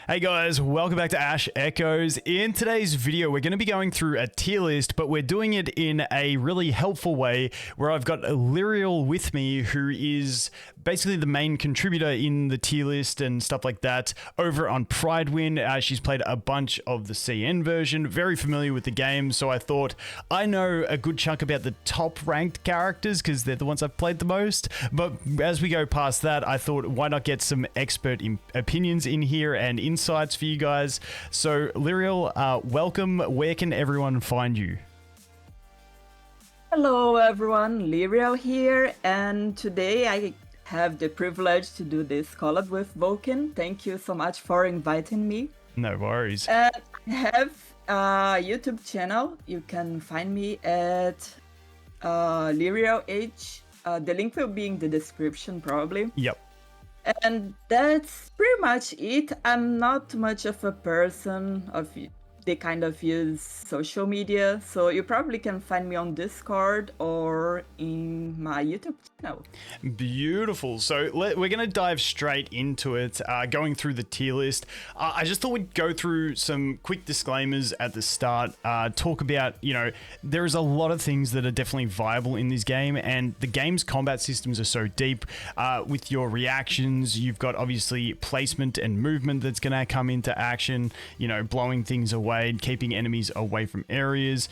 Hey guys, welcome back to Ash Echoes. In today's video, we're going to be going through a tier list, but we're doing it in a really helpful way where I've got Liriell with me, who is basically the main contributor in the tier list and stuff like that over on Pridewind. She's played a bunch of the CN version, very familiar with the game, so I thought I know a good chunk about the top ranked characters because they're the ones I've played the most. But as we go past that, I thought why not get some expert opinions in here and insights for you guys. So Liriell, welcome. Where can everyone find you? Hello everyone, Liriell here, and today I have the privilege to do this collab with Vulcan. Thank you so much for inviting me. No worries. I have a YouTube channel. You can find me at Liriell H. The link will be in the description probably. Yep. And that's pretty much it. I'm not much of a person of they kind of use social media, so you probably can find me on Discord or in my YouTube channel. Beautiful. So we're going to dive straight into it, going through the tier list. I just thought we'd go through some quick disclaimers at the start, talk about, there's a lot of things that are definitely viable in this game, and the game's combat systems are so deep with your reactions. You've got obviously placement and movement that's going to come into action, blowing things away, keeping enemies away from areas.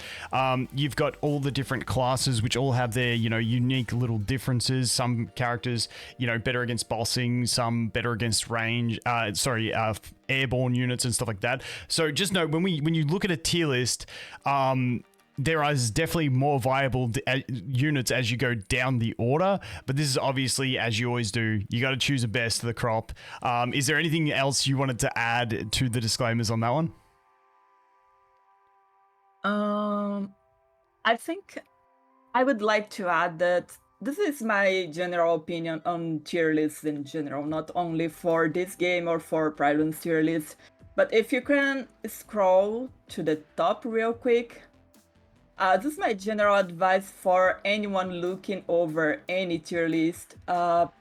You've got all the different classes which all have their unique little differences. Some characters better against bossing, some better against range airborne units and stuff like that. So just know when you look at a tier list, there is definitely more viable units as you go down the order, but this is obviously, as you always do, you got to choose the best of the crop. Is there anything else you wanted to add to the disclaimers on that one? I think I would like to add that this is my general opinion on tier lists in general, not only for this game or for Prideland's tier list, but if you can scroll to the top real quick, this is my general advice for anyone looking over any tier list.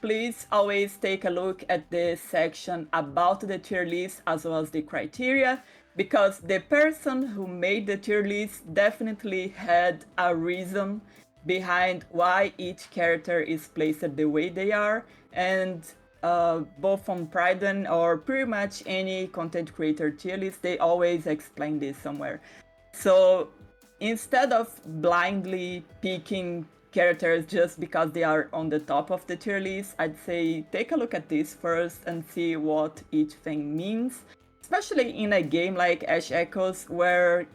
Please always take a look at the section about the tier list as well as the criteria, because the person who made the tier list definitely had a reason behind why each character is placed the way they are, and both on Prideland or pretty much any content creator tier list, they always explain this somewhere. So instead of blindly picking characters just because they are on the top of the tier list, I'd say take a look at this first and see what each thing means, especially in a game like Ash Echoes where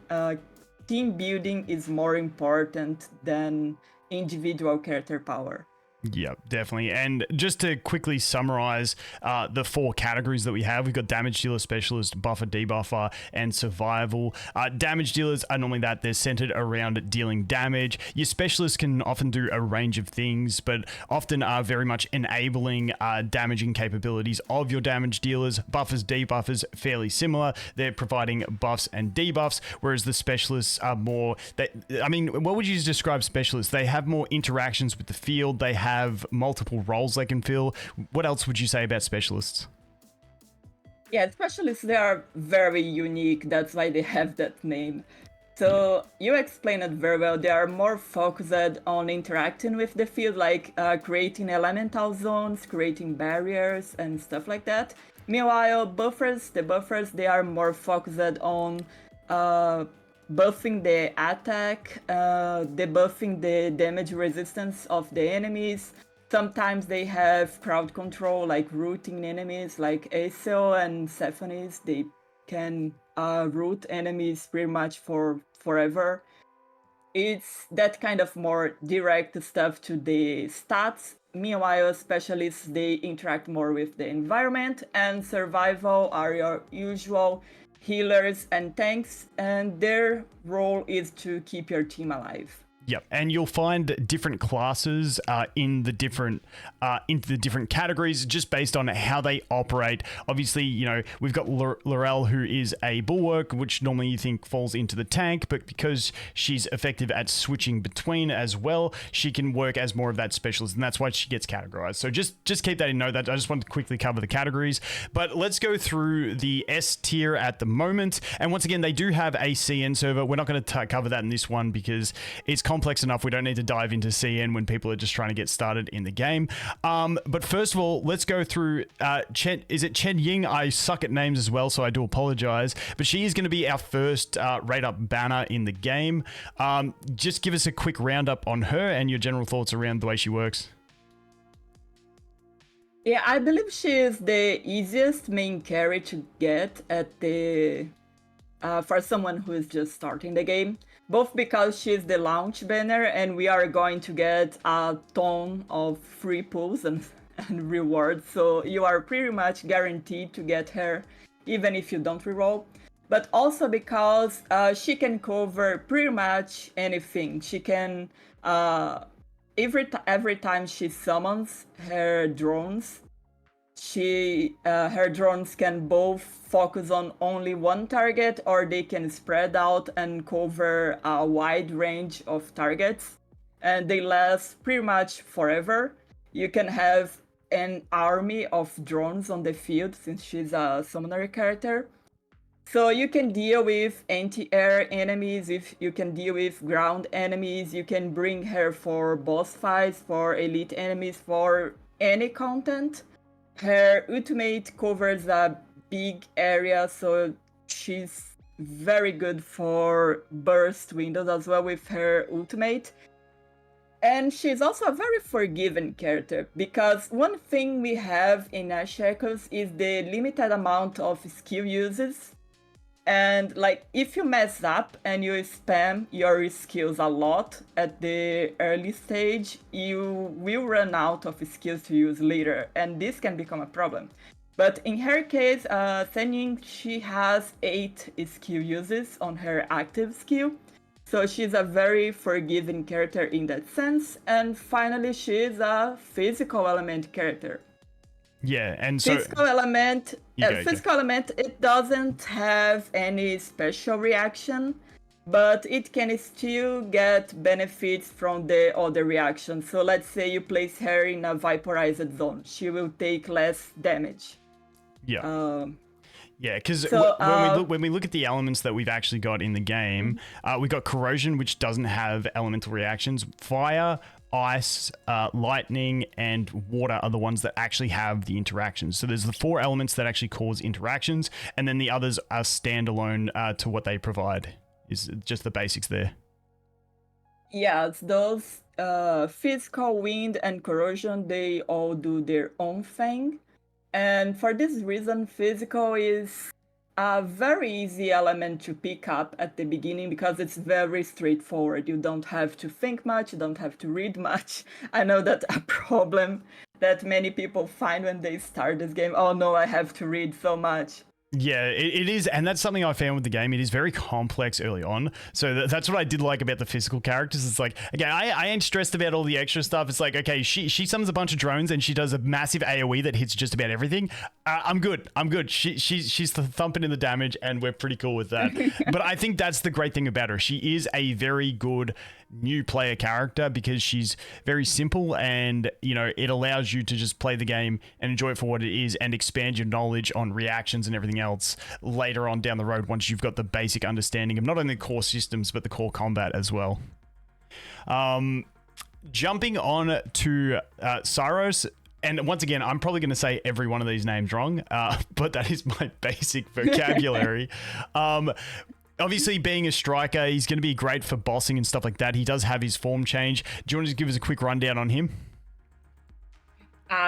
team building is more important than individual character power. Yeah, definitely. And just to quickly summarize the four categories that we have, we've got damage dealer, specialist, buffer, debuffer, and survival. Damage dealers are normally they're centered around dealing damage. Your specialists can often do a range of things, but often are very much enabling damaging capabilities of your damage dealers. Buffers, debuffers, fairly similar. They're providing buffs and debuffs, whereas the specialists are more... what would you describe specialists? They have more interactions with the field. They have multiple roles they can fill. What else would you say about specialists? Yeah, specialists, they are very unique. That's why they have that name. So you explained it very well. They are more focused on interacting with the field, like creating elemental zones, creating barriers and stuff like that. Meanwhile, the buffers, they are more focused on buffing the attack, debuffing the damage resistance of the enemies. Sometimes they have crowd control, like rooting enemies, like Acel and Sephonis. They can root enemies pretty much for forever. It's that kind of more direct stuff to the stats. Meanwhile, specialists, they interact more with the environment, and survival are your usual healers and tanks, and their role is to keep your team alive. Yep, and you'll find different classes in the different into the different categories just based on how they operate. Obviously, you know, we've got Liriell, who is a bulwark, which normally you think falls into the tank, but because she's effective at switching between as well, she can work as more of that specialist, and that's why she gets categorized. So just keep that in note. That I just wanted to quickly cover the categories, but let's go through the S tier at the moment. And once again, they do have a CN server. We're not going to cover that in this one because it's complex enough. We don't need to dive into CN when people are just trying to get started in the game. But first of all, let's go through is it Chen Ying? I suck at names as well, so I do apologize. But she is going to be our first rate up banner in the game. Just give us a quick roundup on her and your general thoughts around the way she works. Yeah, I believe she is the easiest main carry to get at the for someone who is just starting the game. Both because she's the launch banner and we are going to get a ton of free pulls and rewards. So you are pretty much guaranteed to get her even if you don't reroll. But also because she can cover pretty much anything. She can every time she summons her drones, her drones can both focus on only one target, or they can spread out and cover a wide range of targets, and they last pretty much forever. You can have an army of drones on the field since she's a summoner character. So you can deal with anti-air enemies, if you can deal with ground enemies, you can bring her for boss fights, for elite enemies, for any content. Her ultimate covers a big area, so she's very good for burst windows as well with her ultimate. And she's also a very forgiving character, because one thing we have in Ash Echoes is the limited amount of skill uses. And like, if you mess up and you spam your skills a lot at the early stage, you will run out of skills to use later, and this can become a problem. But in her case, Sen, she has 8 skill uses on her active skill, so she's a very forgiving character in that sense. And finally, she is a physical element character. Yeah, and so physical element, it doesn't have any special reaction, but it can still get benefits from the other reactions. So let's say you place her in a vaporized zone, she will take less damage. Yeah. Yeah, because when we look at the elements that we've actually got in the game, we've got corrosion, which doesn't have elemental reactions. Fire, ice, lightning, and water are the ones that actually have the interactions. So there's the 4 elements that actually cause interactions, and then the others are standalone to what they provide. Is just the basics there. Yes, those physical, wind, and corrosion, they all do their own thing. And for this reason, physical is a very easy element to pick up at the beginning because it's very straightforward. You don't have to think much, you don't have to read much. I know that's a problem that many people find when they start this game. Oh no, I have to read so much. Yeah, it is, and that's something I found with the game. It is very complex early on, so that's what I did like about the physical characters. It's like, okay, I ain't stressed about all the extra stuff. It's like, okay, she summons a bunch of drones and she does a massive AoE that hits just about everything. I'm good. She's thumping in the damage, and we're pretty cool with that. But I think that's the great thing about her. She is a very good new player character because she's very simple, and you know, it allows you to just play the game and enjoy it for what it is and expand your knowledge on reactions and everything else later on down the road once you've got the basic understanding of not only the core systems but the core combat as well. Jumping on to Syros, and once again, I'm probably going to say every one of these names wrong, but that is my basic vocabulary. Obviously, being a striker, he's going to be great for bossing and stuff like that. He does have his form change. Do you want to just give us a quick rundown on him?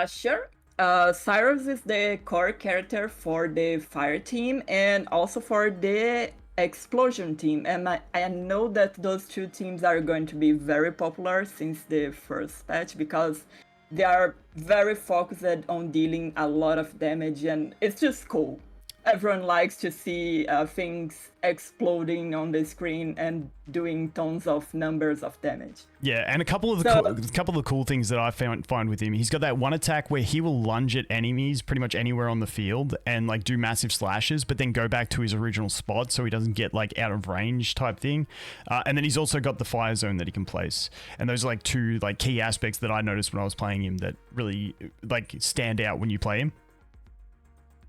Sure. Syros is the core character for the fire team and also for the explosion team. And I know that those two teams are going to be very popular since the first patch because they are very focused on dealing a lot of damage, and it's just cool. everyone likes to see things exploding on the screen and doing tons of numbers of damage. Yeah, and a couple of the cool things that I find with him, he's got that one attack where he will lunge at enemies pretty much anywhere on the field and like do massive slashes, but then go back to his original spot so he doesn't get like out of range type thing. And then he's also got the fire zone that he can place, and those are like two like key aspects that I noticed when I was playing him that really like stand out when you play him.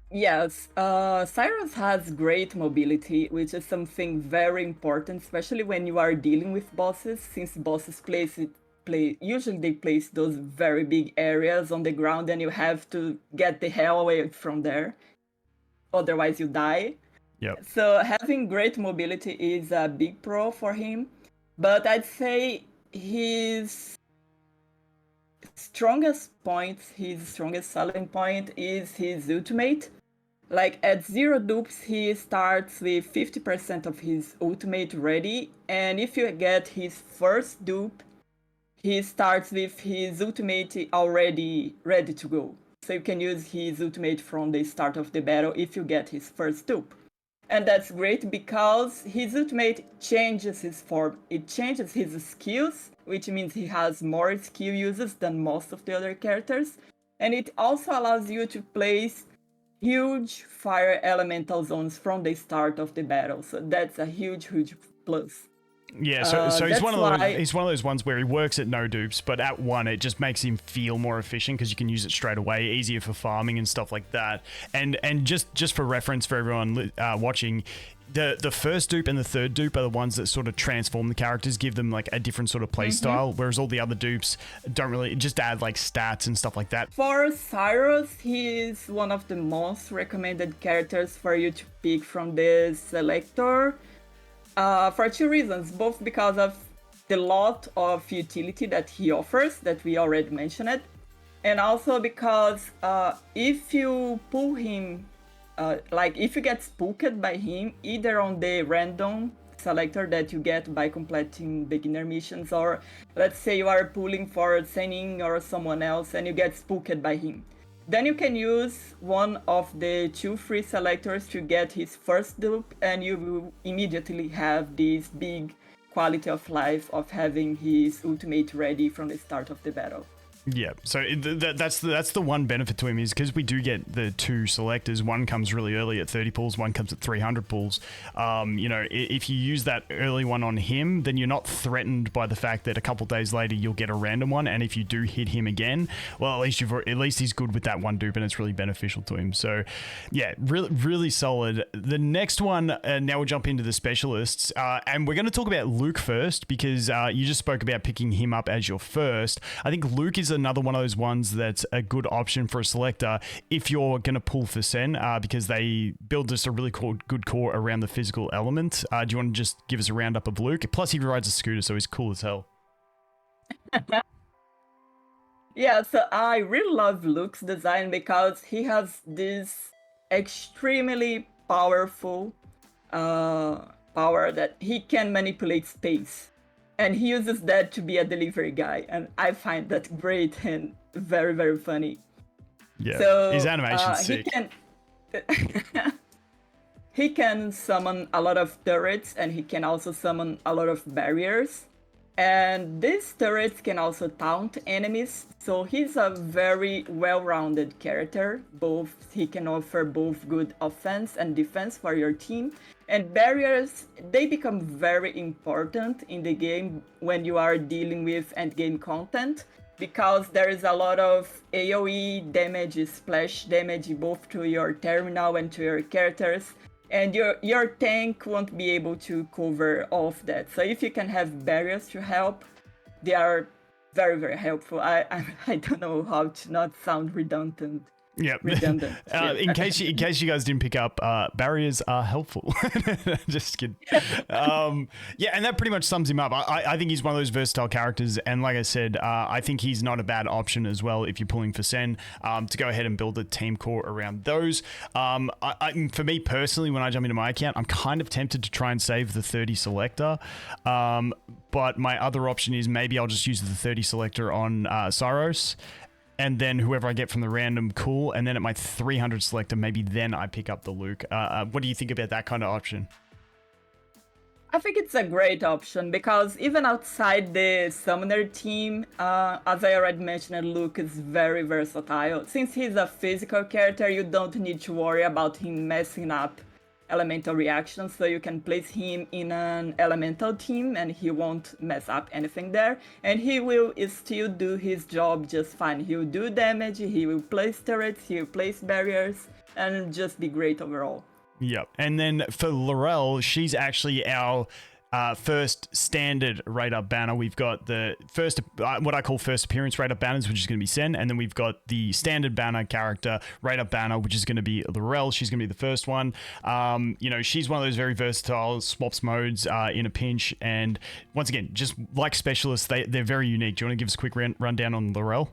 Yes, Cyrus has great mobility, which is something very important, especially when you are dealing with bosses, since bosses usually they place those very big areas on the ground and you have to get the hell away from there, otherwise you die. Yep. So having great mobility is a big pro for him, but I'd say his strongest selling point is his ultimate. Like at 0 dupes, he starts with 50% of his ultimate ready, and if you get his first dupe, he starts with his ultimate already ready to go. So you can use his ultimate from the start of the battle if you get his first dupe. And that's great because his ultimate changes his form. It changes his skills, which means he has more skill uses than most of the other characters. And it also allows you to place huge fire elemental zones from the start of the battle. So that's a huge plus. Yeah, so he's one of those ones where he works at no dupes, but at 1 it just makes him feel more efficient because you can use it straight away, easier for farming and stuff like that. And just for reference for everyone watching, the first dupe and the third dupe are the ones that sort of transform the characters, give them like a different sort of play style, whereas all the other dupes don't really, just add like stats and stuff like that. For Cyrus, he is one of the most recommended characters for you to pick from the selector. For 2 reasons, both because of the lot of utility that he offers, that we already mentioned, and also because if you pull him, if you get spooked by him, either on the random selector that you get by completing beginner missions, or let's say you are pulling for Zenin or someone else and you get spooked by him. Then you can use one of the 2 free selectors to get his first dupe, and you will immediately have this big quality of life of having his ultimate ready from the start of the battle. Yeah, so that's the one benefit to him is because we do get the 2 selectors. One comes really early at 30 pulls, one comes at 300 pulls. If you use that early one on him, then you're not threatened by the fact that a couple days later you'll get a random one. And if you do hit him again, well, at least he's good with that 1 dupe, and it's really beneficial to him. So, yeah, really solid. The next one, now we'll jump into the specialists, and we're going to talk about Luke first because you just spoke about picking him up as your first. I think Luke is another one of those ones that's a good option for a selector if you're going to pull for Sen, because they build just a really good core around the physical element. Do you want to just give us a roundup of Luke? Plus, he rides a scooter, so he's cool as hell. Yeah, so I really love Luke's design because he has this extremely powerful power that he can manipulate space. And he uses that to be a delivery guy, and I find that great and very, very funny. Yeah, so, his animation's sick. He can summon a lot of turrets, and he can also summon a lot of barriers. And these turrets can also taunt enemies, so he's a very well-rounded character. He can offer both good offense and defense for your team. And barriers, they become very important in the game when you are dealing with endgame content, because there is a lot of AoE damage, splash damage, both to your terminal and to your characters. And your tank won't be able to cover all of that. So if you can have barriers to help, they are very, very helpful. I don't know how to not sound redundant. Yeah. In case you guys didn't pick up, barriers are helpful. Just kidding. Yeah, and that pretty much sums him up. I think he's one of those versatile characters, and like I said, I think he's not a bad option as well if you're pulling for Sen, to go ahead and build a team core around those. For me personally, when I jump into my account, I'm kind of tempted to try and save the 30 selector, but my other option is maybe I'll just use the 30 selector on Saros. and then whoever I get from the random, cool. And then at my 300 selector, maybe then I pick up the Luke. What do you think about that kind of option? I think it's a great option because even outside the summoner team, as I already mentioned, Luke is very versatile. Since he's a physical character, you don't need to worry about him messing up elemental reactions, so you can place him in an elemental team and he won't mess up anything there. And he will still do his job just fine. He will do damage, he will place turrets, he will place barriers, and just be great overall. Yep. And then for Liriell, she's actually our first standard radar banner. We've got the first, what I call first appearance radar banners, which is going to be Sen. And then we've got the standard banner character radar banner, which is going to be Liriell. She's going to be the first one. She's one of those very versatile swaps modes in a pinch. And once again, just like specialists, they're very unique. Do you want to give us a quick rundown on Liriell?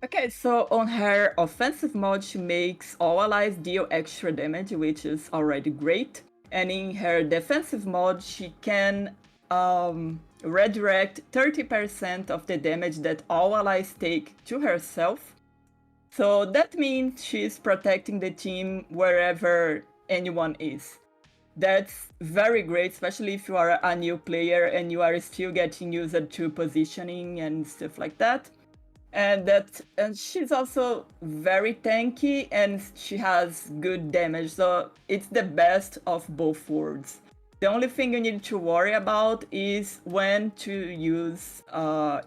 Okay, so on her offensive mode, she makes all allies deal extra damage, which is already great. And in her defensive mode, she can redirect 30% of the damage that all allies take to herself. So that means she's protecting the team wherever anyone is. That's very great, especially if you are a new player and you are still getting used to positioning and stuff like that. And she's also very tanky and she has good damage, so it's the best of both worlds. The only thing you need to worry about is when to use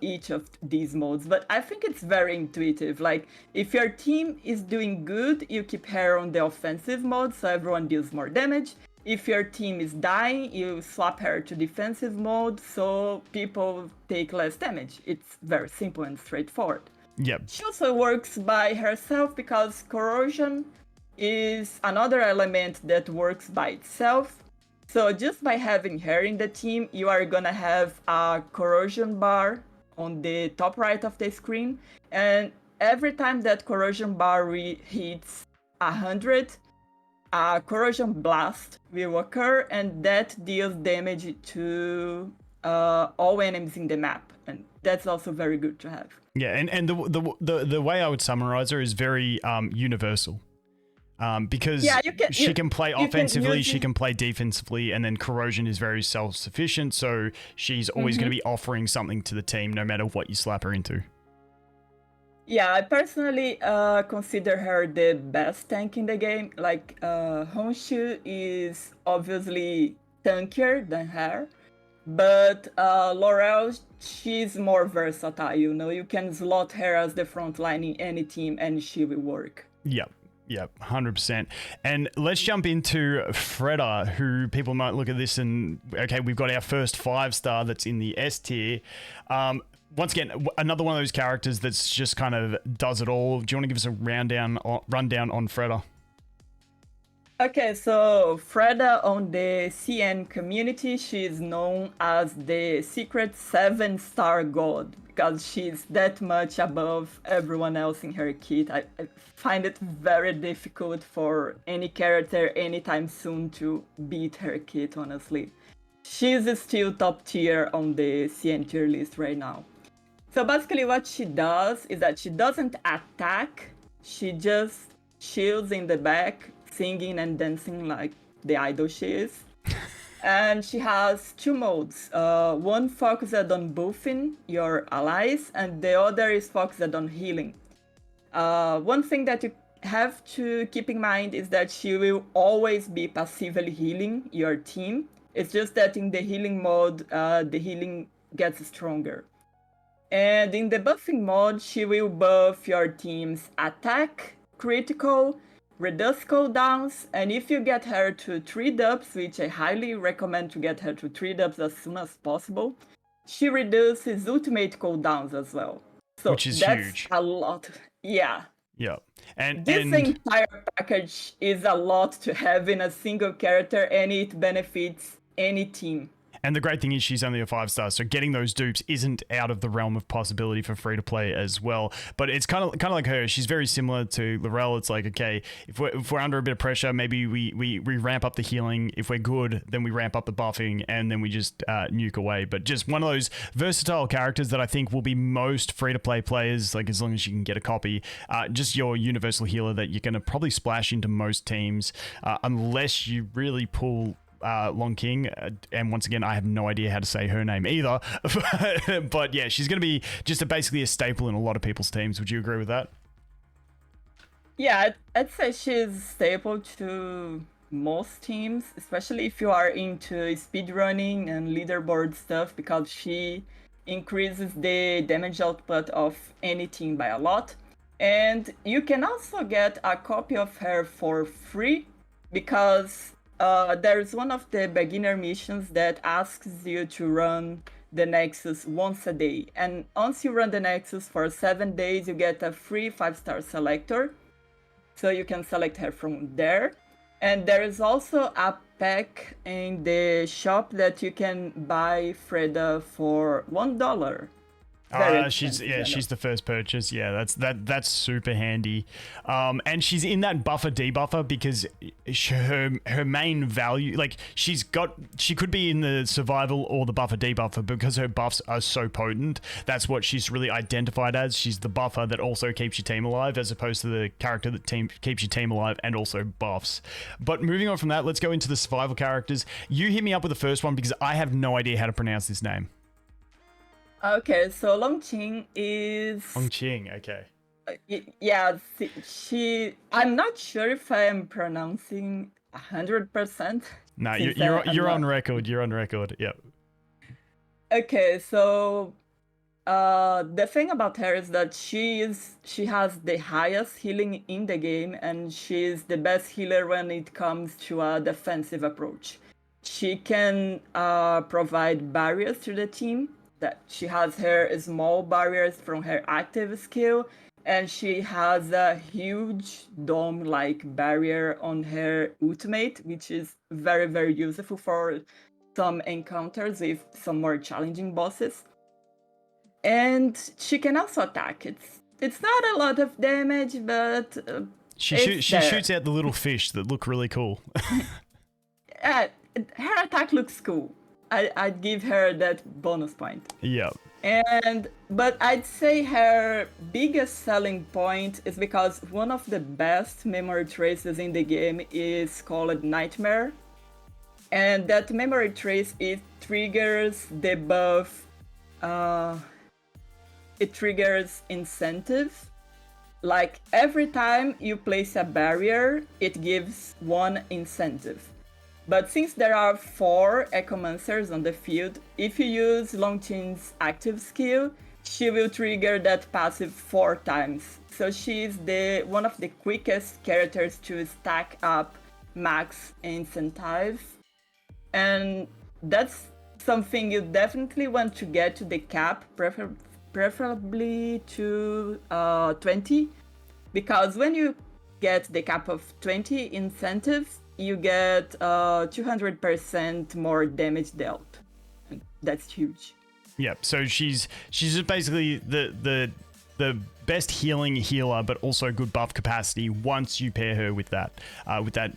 each of these modes, but I think it's very intuitive. Like, if your team is doing good, you keep her on the offensive mode so everyone deals more damage. If your team is dying, you swap her to defensive mode so people take less damage. It's very simple and straightforward. Yep. She also works by herself because corrosion is another element that works by itself. So just by having her in the team, you are gonna have a corrosion bar on the top right of the screen. And every time that corrosion bar hits 100, a corrosion blast will occur, and that deals damage to all enemies in the map, and that's also very good to have. Yeah, and the way I would summarize her is very universal, because she can play offensively, she can play defensively, and then corrosion is very self-sufficient, so she's always going to be offering something to the team no matter what you slap her into. Yeah, I personally consider her the best tank in the game. Like, Honshu is obviously tankier than her, but Liriell, she's more versatile, you know? You can slot her as the front line in any team and she will work. Yep, 100%. And let's jump into Freda, who people might look at this and, okay, we've got our first 5-star that's in the S tier. Once again, another one of those characters that's just kind of does it all. Do you want to give us a rundown on Freda? Okay, so Freda on the CN community, she is known as the secret 7-star god because she's that much above everyone else in her kit. I find it very difficult for any character anytime soon to beat her kit, honestly. She's still top tier on the CN tier list right now. So basically what she does is that she doesn't attack, she just chills in the back, singing and dancing like the idol she is. And she has 2 modes. One focused on buffing your allies, and the other is focused on healing. One thing that you have to keep in mind is that she will always be passively healing your team. It's just that in the healing mode, the healing gets stronger. And in the buffing mode, she will buff your team's attack, critical, reduce cooldowns, and if you get her to 3 dubs, which I highly recommend to get her to 3 dubs as soon as possible, she reduces ultimate cooldowns as well. So which is that's huge. A lot. Yeah. Yeah. And this entire package is a lot to have in a single character, and it benefits any team. And the great thing is she's only a 5-star, so getting those dupes isn't out of the realm of possibility for free to play as well. But it's kind of like her. She's very similar to Liriell. It's like, okay, if we're under a bit of pressure, maybe we ramp up the healing. If we're good, then we ramp up the buffing, and then we just nuke away. But just one of those versatile characters that I think will be most free to play players, like as long as you can get a copy. Just your universal healer that you're going to probably splash into most teams, unless you really pull Long King, and once again I have no idea how to say her name either. But yeah, she's going to be just basically a staple in a lot of people's teams. Would you agree with that? Yeah, I'd say she's staple to most teams, especially if you are into speedrunning and leaderboard stuff, because she increases the damage output of any team by a lot. And you can also get a copy of her for free, because there's one of the beginner missions that asks you to run the Nexus once a day. And once you run the Nexus for 7 days, you get a free 5-star selector. So you can select her from there. And there is also a pack in the shop that you can buy Freda for $1. She's the first purchase. Yeah, that's super handy. And she's in that buffer debuffer because her main value, like she could be in the survival or the buffer debuffer because her buffs are so potent. That's what she's really identified as. She's the buffer that also keeps your team alive, as opposed to the character that keeps your team alive and also buffs. But moving on from that, let's go into the survival characters. You hit me up with the first one because I have no idea how to pronounce this name. Okay, so Longqing is... Longqing, okay. Yeah, I'm not sure if I am pronouncing 100%. No, you're on record. You're on record. Yep. Okay, so the thing about her is that she has the highest healing in the game, and she's the best healer when it comes to a defensive approach. She can provide barriers to the team. That she has her small barriers from her active skill, and she has a huge dome-like barrier on her ultimate, which is very, very useful for some encounters with some more challenging bosses. And she can also attack. It's not a lot of damage, but she shoots out the little fish that look really cool. Her attack looks cool. I'd give her that bonus point. Yeah. But I'd say her biggest selling point is because one of the best memory traces in the game is called Nightmare. And that memory trace, it triggers the buff, it triggers incentive. Like every time you place a barrier, it gives one incentive. But since there are 4 Echomancers on the field, if you use Longqing's active skill, she will trigger that passive 4 times. So she's one of the quickest characters to stack up max incentive. And that's something you definitely want to get to the cap, preferably to 20. Because when you get the cap of 20 incentive, you get 200% more damage dealt. That's huge. Yep. So she's just basically the best healing healer, but also good buff capacity once you pair her with that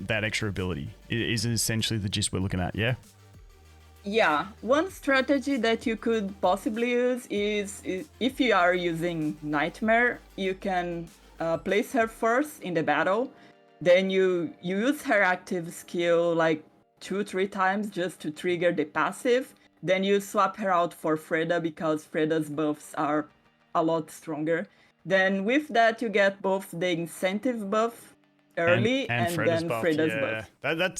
extra ability. Is essentially the gist we're looking at. Yeah. Yeah. One strategy that you could possibly use is if you are using Nightmare, you can place her first in the battle. Then you use her active skill like 2-3 times just to trigger the passive. Then you swap her out for Freda because Freda's buffs are a lot stronger. Then with that you get both the incentive buff early and then Freda's buff.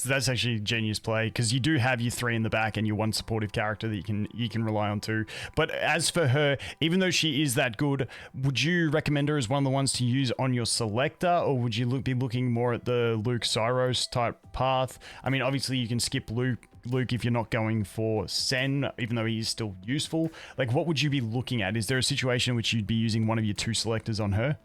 That's actually genius play, because you do have your 3 in the back and your 1 supportive character that you can rely on too. But as for her, even though she is that good, would you recommend her as one of the ones to use on your selector, or would you be looking more at the Luke Cyros type path? I mean, obviously you can skip Luke if you're not going for Sen, even though he is still useful. Like, what would you be looking at? Is there a situation in which you'd be using one of your 2 selectors on her?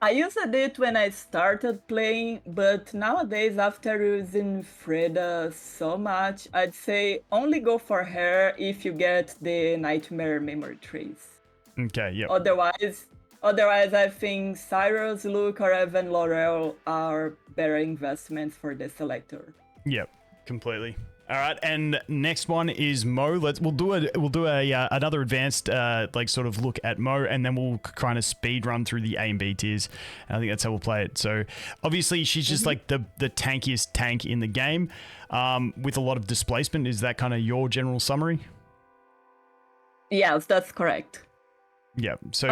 I used it when I started playing, but nowadays, after using Freda so much, I'd say only go for her if you get the Nightmare Memory Trace. Okay, yep. Otherwise, otherwise, I think Cyrus, Luke, or even Liriell are better investments for the selector. Yep, completely. All right, and next one is Mo. We'll do a another advanced like sort of look at Mo, and then we'll kind of speed run through the A and B tiers. And I think that's how we'll play it. So obviously she's just like the tankiest tank in the game, with a lot of displacement. Is that kind of your general summary? Yes, that's correct. Yeah. So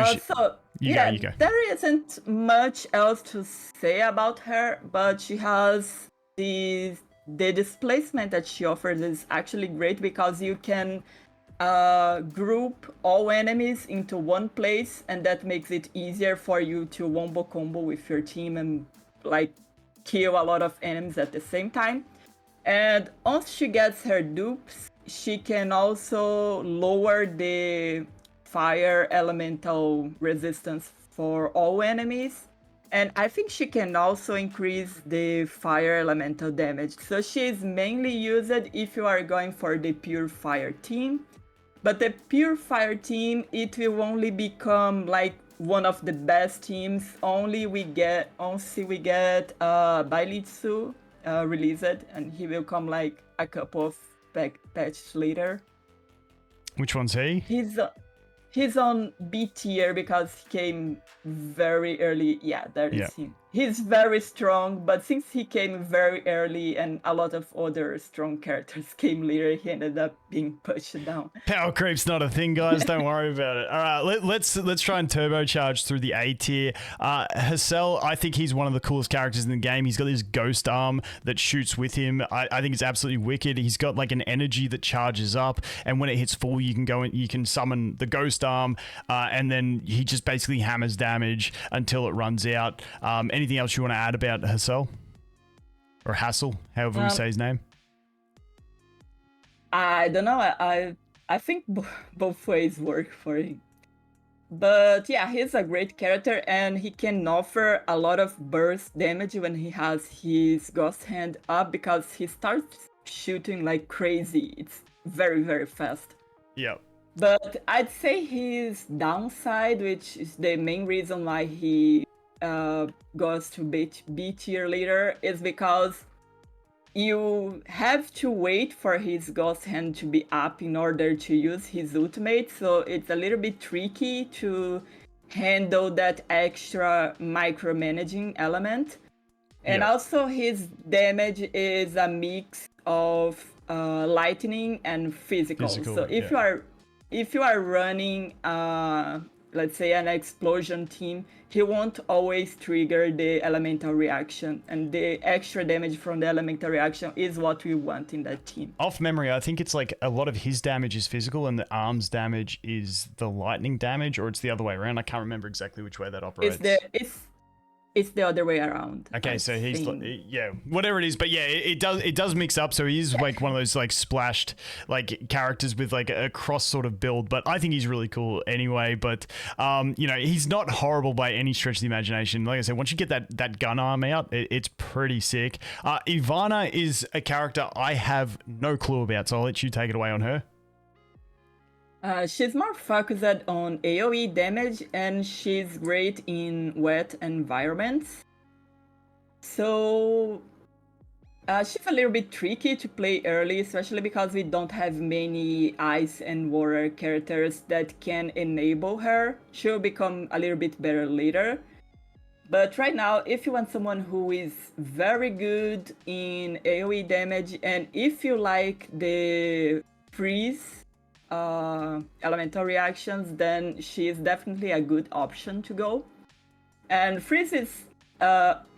you go. There isn't much else to say about her, but she has the displacement that she offers is actually great because you can group all enemies into one place, and that makes it easier for you to wombo combo with your team and like kill a lot of enemies at the same time. And once she gets her dupes, she can also lower the fire elemental resistance for all enemies. And I think she can also increase the fire elemental damage. So she is mainly used if you are going for the pure fire team. But the pure fire team, it will only become like one of the best teams only we get Bailitsu released, and he will come like a couple of patches later. Which one's he? He's on B tier because he came very early. Yeah, there is him. He's very strong, but since he came very early and a lot of other strong characters came later, he ended up being pushed down. Power creep's not a thing, guys. Don't worry about it. All right, let's try and turbocharge through the A tier. Hassel, I think he's one of the coolest characters in the game. He's got this ghost arm that shoots with him. I think it's absolutely wicked. He's got like an energy that charges up, and when it hits full, you can go and you can summon the ghost arm, and then he just basically hammers damage until it runs out. Anything else you want to add about Hassel? Or Hassel, however we say his name? I don't know. I think both ways work for him. But yeah, he's a great character, and he can offer a lot of burst damage when he has his ghost hand up because he starts shooting like crazy. It's very, very fast. Yep. But I'd say his downside, which is the main reason why he goes to B tier later, is because you have to wait for his ghost hand to be up in order to use his ultimate, so it's a little bit tricky to handle that extra micromanaging element. And also his damage is a mix of lightning and physical. So if you are running let's say an explosion team, he won't always trigger the elemental reaction, and the extra damage from the elemental reaction is what we want in that team. Off memory, I think it's like a lot of his damage is physical and the arms damage is the lightning damage, or it's the other way around. I can't remember exactly which way that operates. It's the other way around. Okay, so he's whatever it is, but yeah, it does mix up. So he is like one of those like splashed like characters with like a cross sort of build. But I think he's really cool anyway. But he's not horrible by any stretch of the imagination. Like I said, once you get that gun arm out, it's pretty sick. Ivana is a character I have no clue about, so I'll let you take it away on her. She's more focused on AoE damage, and she's great in wet environments. So she's a little bit tricky to play early, especially because we don't have many ice and water characters that can enable her. She'll become a little bit better later. But right now, if you want someone who is very good in AoE damage, and if you like the freeze elemental reactions, then she is definitely a good option to go. And freeze is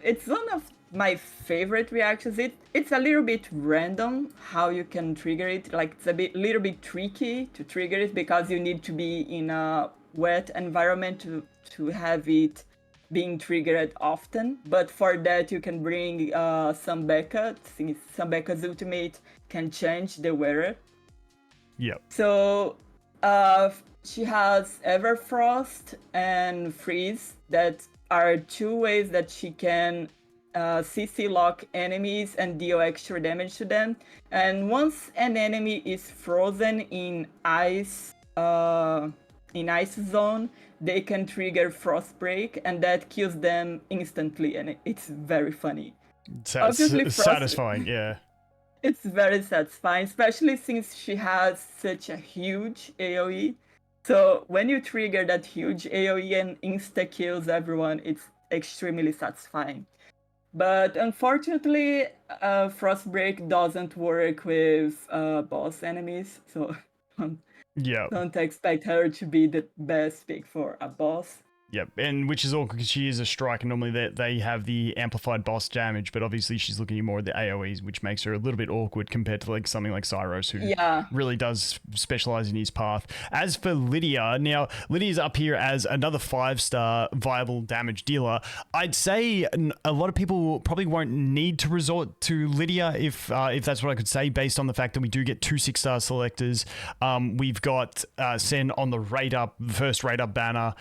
it's one of my favorite reactions. It's a little bit random how you can trigger it. Like it's little bit tricky to trigger it because you need to be in a wet environment to have it being triggered often. But for that you can bring some Becca, since some Becca's ultimate can change the weather. Yep. So she has Everfrost and Freeze that are two ways that she can CC lock enemies and deal extra damage to them. And once an enemy is frozen in ice zone, they can trigger frost break, and that kills them instantly, and it's very funny. Obviously, satisfying, yeah. It's very satisfying, especially since she has such a huge AoE. So when you trigger that huge AoE and insta kills everyone, it's extremely satisfying. But unfortunately, Frostbreak doesn't work with boss enemies, so don't expect her to be the best pick for a boss. Yep, and which is awkward because she is a striker. Normally they have the amplified boss damage, but obviously she's looking at more at the AoEs, which makes her a little bit awkward compared to like something like Cyros, who really does specialize in his path. As for Lydia, now Lydia's up here as another 5-star viable damage dealer. I'd say a lot of people probably won't need to resort to Lydia if that's what I could say, based on the fact that we do get 2 6-star selectors. We've got Sen on the first rate up banner.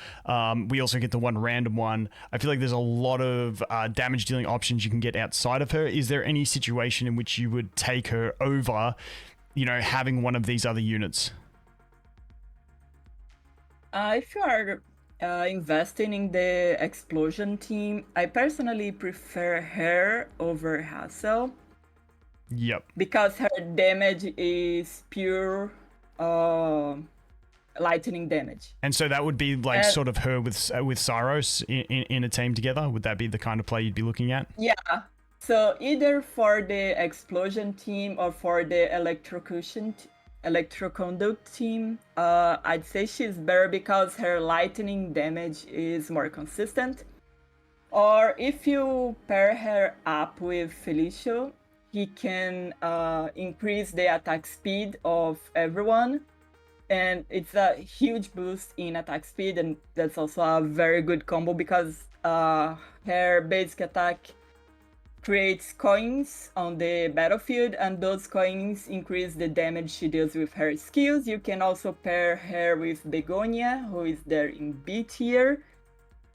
We also get the one random one. I feel like there's a lot of damage dealing options you can get outside of her. Is there any situation in which you would take her over, having one of these other units? If you are investing in the explosion team, I personally prefer her over Hassel. Yep. Because her damage is pure lightning damage. And so that would be like sort of her with Cyros in a team together? Would that be the kind of play you'd be looking at? Yeah. So either for the explosion team or for the electroconduct team, I'd say she's better because her lightning damage is more consistent. Or if you pair her up with Felicio, he can increase the attack speed of everyone. And it's a huge boost in attack speed, and that's also a very good combo because her basic attack creates coins on the battlefield, and those coins increase the damage she deals with her skills. You can also pair her with Begonia, who is there in B tier.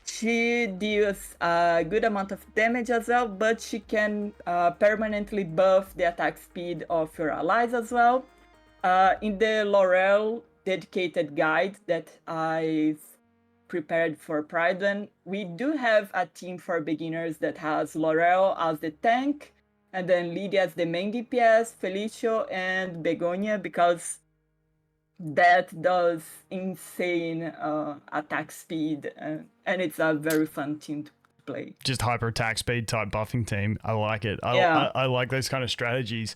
She deals a good amount of damage as well, but she can permanently buff the attack speed of your allies as well. In the Liriell dedicated guide that I've prepared for Pride, we do have a team for beginners that has Liriell as the tank, and then Lydia as the main DPS, Felicio and Begonia, because that does insane attack speed, and it's a very fun team to play. Just hyper attack speed type buffing team. I like it. I like those kind of strategies.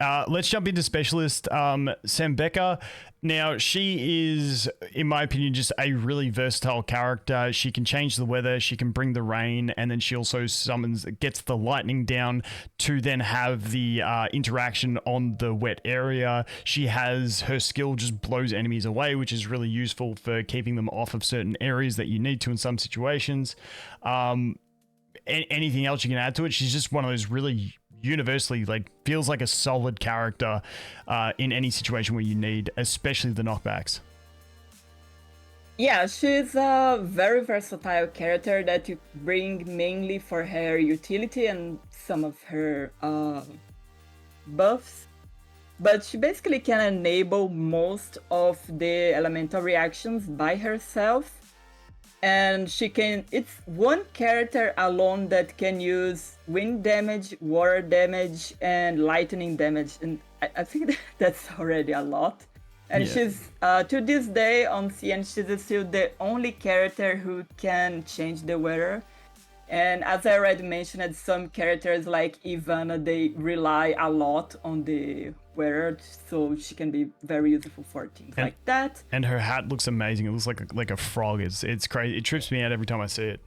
Let's jump into specialist Sembeka. Now, she is, in my opinion, just a really versatile character. She can change the weather, she can bring the rain, and then she also gets the lightning down to then have the interaction on the wet area. She has her skill just blows enemies away, which is really useful for keeping them off of certain areas that you need to in some situations. Anything else you can add to it? She's just one of those really universally feels like a solid character in any situation where you need, especially the knockbacks. Yeah, she's a very versatile character that you bring mainly for her utility and some of her buffs, but she basically can enable most of the elemental reactions by herself. And it's one character alone that can use wind damage, water damage, and lightning damage. And I think that's already a lot. And she's, to this day on CN, she's still the only character who can change the weather. And as I already mentioned, some characters like Ivana, they rely a lot on the weather, so she can be very useful for things like that. And her hat looks amazing. It looks like a frog. It's crazy. It trips me out every time I see it.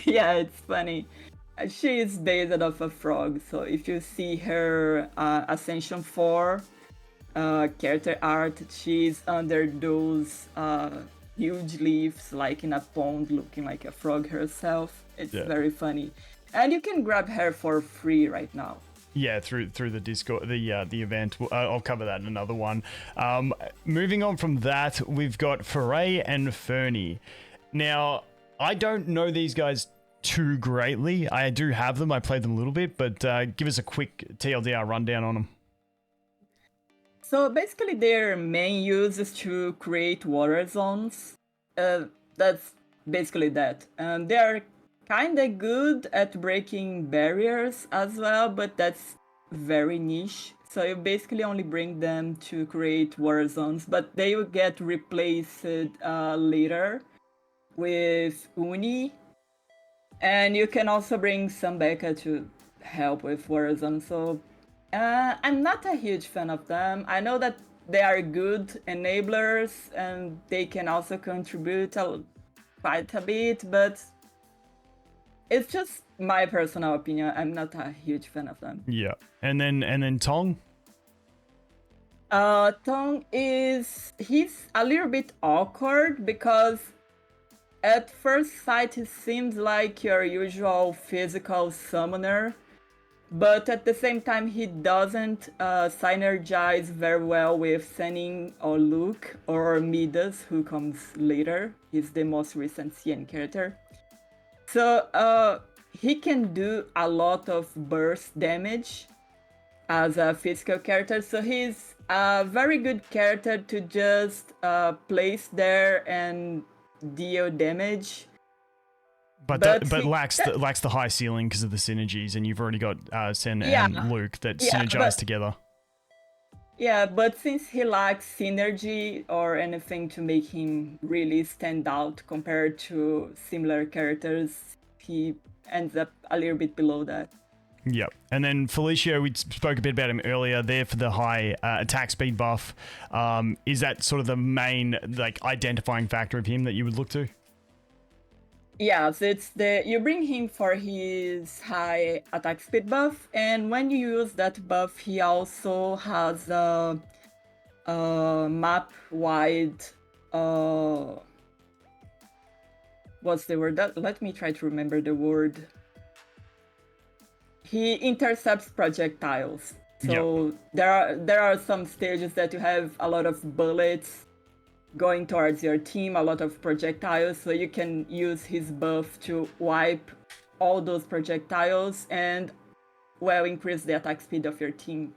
Yeah, it's funny. She is based off a frog, so if you see her Ascension 4 character art, she's under those huge leaves, like in a pond, looking like a frog herself. It's very funny, and you can grab her for free right now. Yeah, through the Discord, the event. I'll cover that in another one. Moving on from that, we've got Foray and Fernie. Now, I don't know these guys too greatly. I do have them. I played them a little bit, but give us a quick TLDR rundown on them. So basically, their main use is to create water zones. That's basically that. And they are kind of good at breaking barriers as well, but that's very niche. So you basically only bring them to create water zones, but they will get replaced later with Uni. And you can also bring some Becca to help with water zones. So I'm not a huge fan of them. I know that they are good enablers and they can also contribute quite a bit, but it's just my personal opinion. I'm not a huge fan of them. Yeah, and then Tong. Tong he's a little bit awkward because at first sight he seems like your usual physical summoner, but at the same time he doesn't synergize very well with Senin or Luke or Midas, who comes later. He's the most recent CN character. So he can do a lot of burst damage as a physical character, so he's a very good character to just place there and deal damage. But lacks the high ceiling because of the synergies, and you've already got Sen and Luke that synergize together. Yeah, but since he lacks synergy or anything to make him really stand out compared to similar characters, he ends up a little bit below that. Yep. And then Felicio, we spoke a bit about him earlier there for the high attack speed buff. Is that sort of the main identifying factor of him that you would look to? Yeah, so you bring him for his high attack speed buff, and when you use that buff, he also has a map wide. What's the word? Let me try to remember the word. He intercepts projectiles. So there are some stages that you have a lot of bullets going towards your team, a lot of projectiles, so you can use his buff to wipe all those projectiles and, well, increase the attack speed of your team.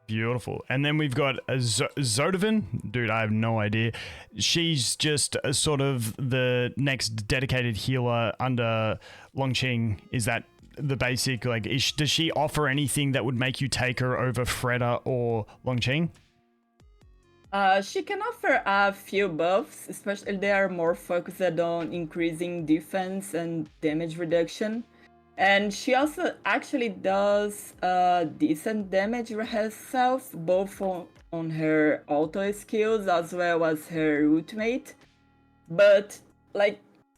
Beautiful. And then we've got Zodovan. Dude, I have no idea. She's just a sort of the next dedicated healer under Longqing. Is that the basic, does she offer anything that would make you take her over Freda or Longqing? She can offer a few buffs, especially they are more focused on increasing defense and damage reduction. And she also actually does decent damage herself, both on her auto skills as well as her ultimate. But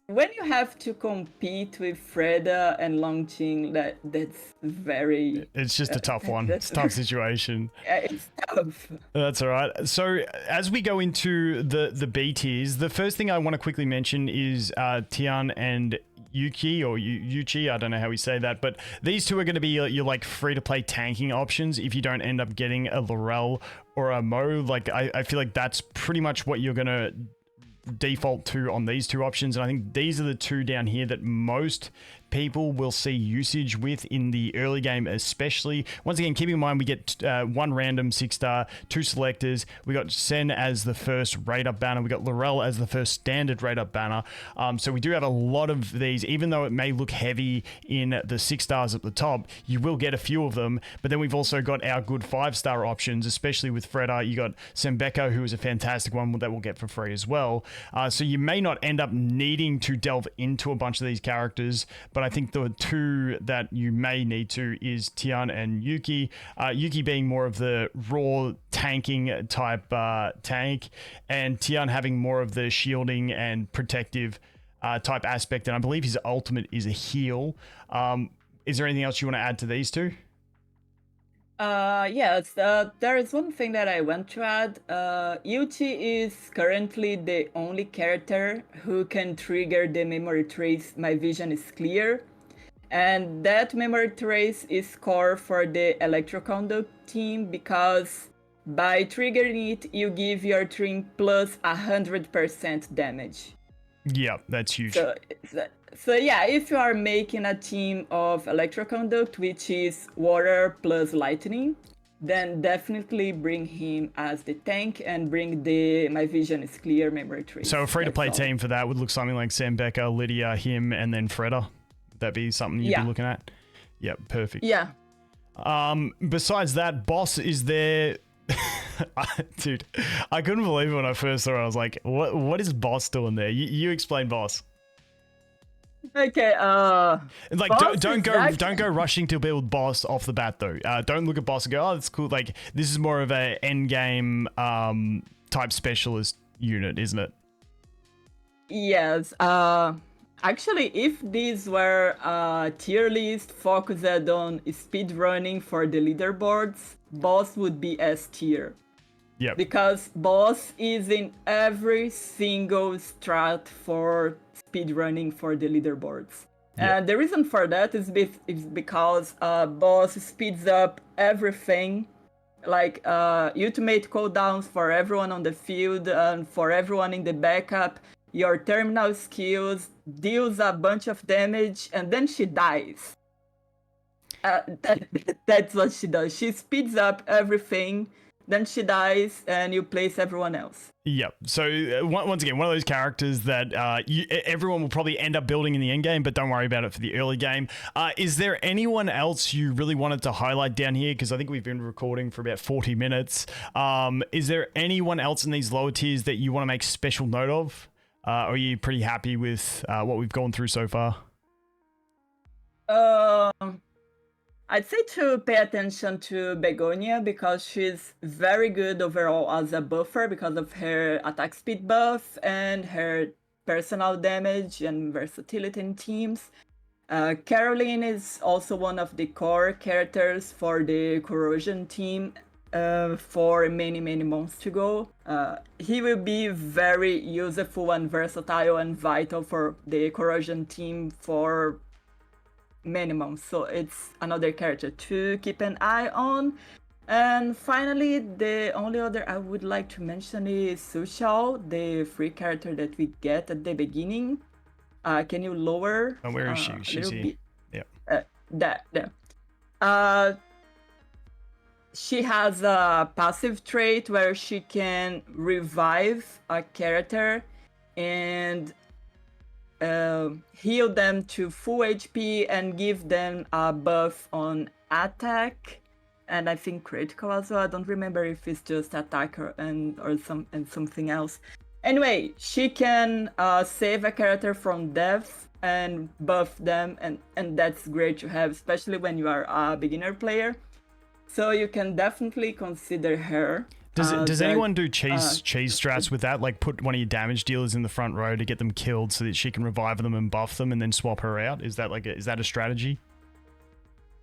when you have to compete with Freda and Longqing, that's very... It's just a tough one. It's a tough situation. Yeah, it's tough. That's all right. So as we go into the B tiers, the first thing I want to quickly mention is Tian and Yuki, or Yuchi, I don't know how we say that, but these two are going to be your free-to-play tanking options if you don't end up getting a Liriell or a Mo. I feel like that's pretty much what you're going to default to on these two options, and I think these are the two down here that most people will see usage with in the early game, especially. Once again, keeping in mind we get one random 6-star, 2 selectors. We got Sen as the first rate up banner. We got Liriell as the first standard rate up banner. So we do have a lot of these, even though it may look heavy in the 6 stars at the top, you will get a few of them. But then we've also got our good 5-star options, especially with Freda. You got Sembeko, who is a fantastic one that we'll get for free as well. So you may not end up needing to delve into a bunch of these characters, but I think the two that you may need to is Tian and Yuki. Yuki being more of the raw tanking type tank, and Tian having more of the shielding and protective type aspect. And I believe his ultimate is a heal. Is there anything else you want to add to these two? Yes, there is one thing that I want to add. Yuchi is currently the only character who can trigger the memory trace My Vision is Clear. And that memory trace is core for the Electroconduct team because by triggering it, you give your team plus 100% damage. Yeah, that's huge. So yeah, if you are making a team of electroconduct, which is water plus lightning, then definitely bring him as the tank and bring the My Vision is Clear memory trees. So a free-to-play That's all. team for that would look something like Sam Becker, Lydia, him, and then Freda. Would that be something you'd be looking at? Yeah, perfect. Yeah. Besides that, Boss is there. Dude, I couldn't believe it when I first saw it. I was like, what is Boss doing there? You explain Boss. Okay, Like don't go rushing to build Boss off the bat though. Don't look at Boss and go, oh, that's cool. Like this is more of a end game type specialist unit, isn't it? Yes. Actually, if these were tier list focused on speed running for the leaderboards, Boss would be S tier. Yeah. Because Boss is in every single strat for speedrunning for the leaderboards. Yeah. And the reason for that is because Boss speeds up everything, like ultimate cooldowns for everyone on the field and for everyone in the backup. Your terminal skills deals a bunch of damage and then she dies. That's what she does. She speeds up everything. Then she dies, and you place everyone else. Yep. So once again, one of those characters that everyone will probably end up building in the end game, but don't worry about it for the early game. Is there anyone else you really wanted to highlight down here? Because I think we've been recording for about 40 minutes. Is there anyone else in these lower tiers that you want to make special note of? Or are you pretty happy with what we've gone through so far? I'd say to pay attention to Begonia because she's very good overall as a buffer because of her attack speed buff and her personal damage and versatility in teams. Caroline is also one of the core characters for the Corrosion team for many months to go. He will be very useful and versatile and vital for the Corrosion team for many months, so it's another character to keep an eye on. And finally, the only other I would like to mention is Sushao, the free character that we get at the beginning. Can you lower? Oh, where is she? She's here. Yeah. She has a passive trait where she can revive a character and heal them to full HP and give them a buff on attack and I think critical as well. I don't remember if it's just attack or something else. Anyway, she can save a character from death and buff them, and that's great to have, especially when you are a beginner player. So you can definitely consider her. Does anyone do cheese strats with that? Like put one of your damage dealers in the front row to get them killed so that she can revive them and buff them and then swap her out? Is that a strategy?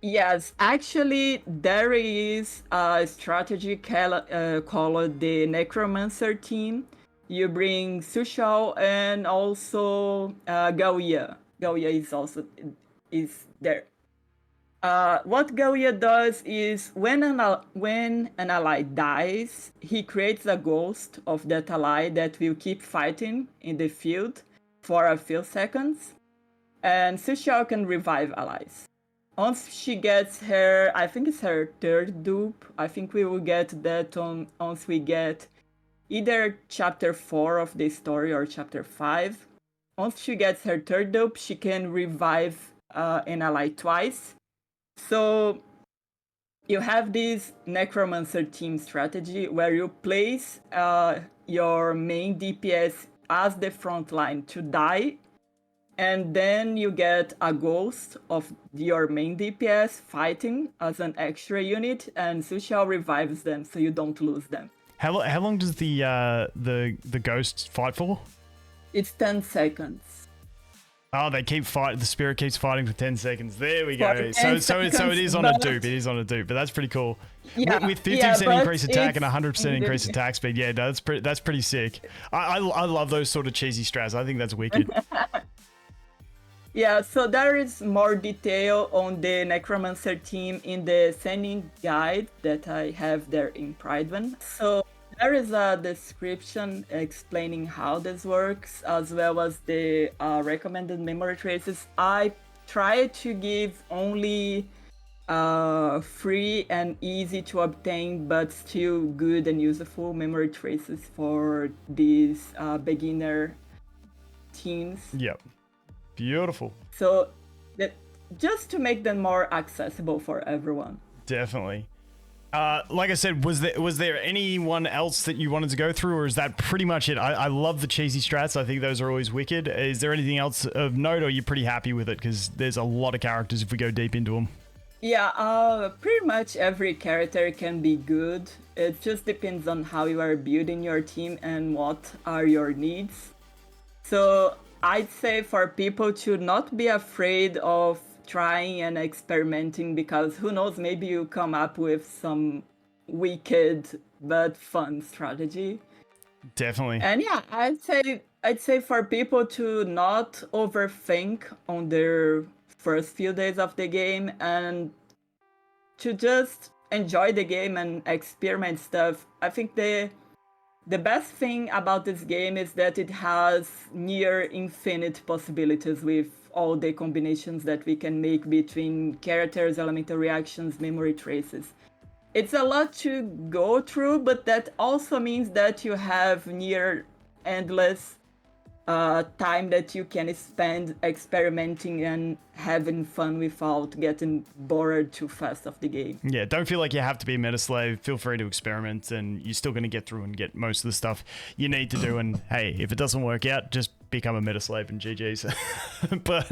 Yes, actually there is a strategy called the Necromancer team. You bring Sushao and also Gaoya. Gaoya is there. What Gaoya does is when an ally dies, he creates a ghost of that ally that will keep fighting in the field for a few seconds, and Sushao can revive allies. Once she gets her, I think it's her third dupe. I think we will get that once we get either chapter 4 of the story or chapter 5. Once she gets her third dupe, she can revive an ally twice. So you have this Necromancer team strategy where you place your main DPS as the front line to die, and then you get a ghost of your main DPS fighting as an extra unit, and Sushao revives them so you don't lose them. How long does the ghost fight for? It's 10 seconds. Oh, they keep fighting. The spirit keeps fighting for 10 seconds. There we go. So it is on a dupe. It is on a dupe, but that's pretty cool. Yeah, with 50% increased attack and 100% increased attack speed. Yeah, that's pretty sick. I love those sort of cheesy strats. I think that's wicked. Yeah, so there is more detail on the Necromancer team in the sending guide that I have there in Pride One. So There is a description explaining how this works, as well as the recommended memory traces. I try to give only free and easy to obtain, but still good and useful memory traces for these beginner teams. Yep. Beautiful. So that just to make them more accessible for everyone. Definitely. Like I said, was there anyone else that you wanted to go through, or is that pretty much it? I love the cheesy strats. I think those are always wicked. Is there anything else of note, or are you pretty happy with it? Because there's a lot of characters if we go deep into them. Yeah, pretty much every character can be good. It just depends on how you are building your team and what are your needs. So I'd say for people to not be afraid of trying and experimenting, because who knows, maybe you come up with some wicked but fun strategy. Definitely. And yeah, I'd say for people to not overthink on their first few days of the game and to just enjoy the game and experiment stuff. I think the best thing about this game is that it has near infinite possibilities with all the combinations that we can make between characters, elemental reactions, memory traces. It's a lot to go through, but that also means that you have near endless time that you can spend experimenting and having fun without getting bored too fast of the game. Yeah, don't feel like you have to be a meta slave. Feel free to experiment, and you're still going to get through and get most of the stuff you need to do. And hey, if it doesn't work out, just become a meta slave and GG's. But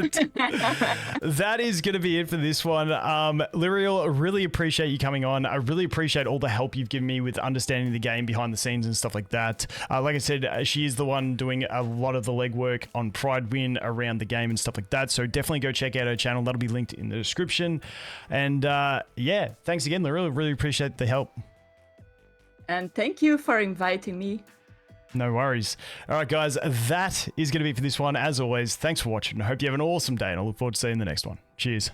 that is going to be it for this one. Liriell, I really appreciate you coming on. I really appreciate all the help you've given me with understanding the game behind the scenes and stuff like that. Like I said, she is the one doing a lot of the legwork on Pride Win around the game and stuff like that. So definitely go check out her channel. That'll be linked in the description. And yeah, thanks again, Liriell. Really appreciate the help. And thank you for inviting me. No worries. All right, guys, that is going to be for this one. As always, thanks for watching. I hope you have an awesome day, and I look forward to seeing the next one. Cheers.